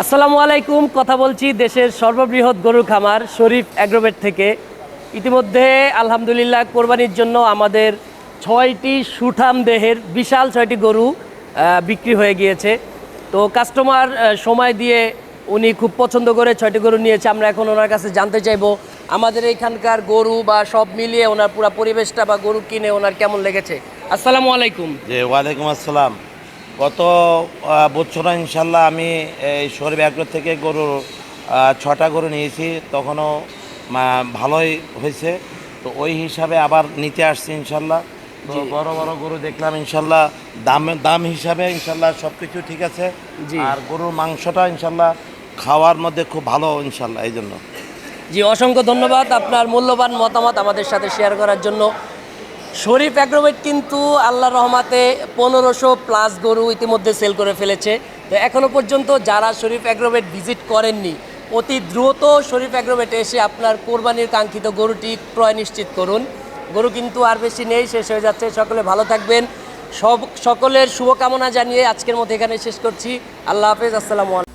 আসসালামু আলাইকুম। কথা বলছি দেশের সর্ববৃহৎ গরুর খামার শরীফ অ্যাগ্রোভেট থেকে। ইতিমধ্যে আলহামদুলিল্লাহ কোরবানির জন্য আমাদের 6টি সুঠাম দেহের বিশাল 6টি গরু বিক্রি হয়ে গিয়েছে। তো কাস্টমার সময় দিয়ে উনি খুব পছন্দ করে 6টি গরু নিয়েছে। আমরা এখন ওনার কাছে জানতে চাইবো আমাদের এইখানকার গরু বা সব মিলিয়ে ওনার পুরো পরিবেশটা বা গরু কিনে ওনার কেমন লেগেছে। আসসালামু আলাইকুম। ওয়ালাইকুম আসসালাম। গত বছর ইনশাল্লাহ আমি এই শরীফ অ্যাগ্রো থেকে গরুর 6টা গরু নিয়েছি, তখনও ভালোই হয়েছে। তো ওই হিসাবে আবার নিতে আসছি ইনশাল্লাহ। তো বড় বড় গরু দেখলাম ইনশাল্লাহ, দাম হিসাবে ইনশাল্লাহ সব কিছু ঠিক আছে। আর গরুর মাংসটা ইনশাল্লাহ খাওয়ার মধ্যে খুব ভালো ইনশাল্লাহ, এই জন্য। জি, অসংখ্য ধন্যবাদ আপনার মূল্যবান মতামত আমাদের সাথে শেয়ার করার জন্য। শরীফ অ্যাগ্রোভেট কিন্তু আল্লাহর রহমাতে 1500+ গরু ইতিমধ্যে সেল করে ফেলেছে। তো এখনও পর্যন্ত যারা শরীফ অ্যাগ্রোভেট ভিজিট করেননি, অতি দ্রুত শরীফ অ্যাগ্রোভেটে এসে আপনার কোরবানির কাঙ্ক্ষিত গরুটি ক্রয় নিশ্চিত করুন। গরু কিন্তু আর বেশি নেই, শেষ হয়ে যাচ্ছে। সকলে ভালো থাকবেন। সকলের শুভকামনা জানিয়ে আজকের মতো এখানে শেষ করছি। আল্লাহ হাফেজ, আসসালামু আলাইকুম।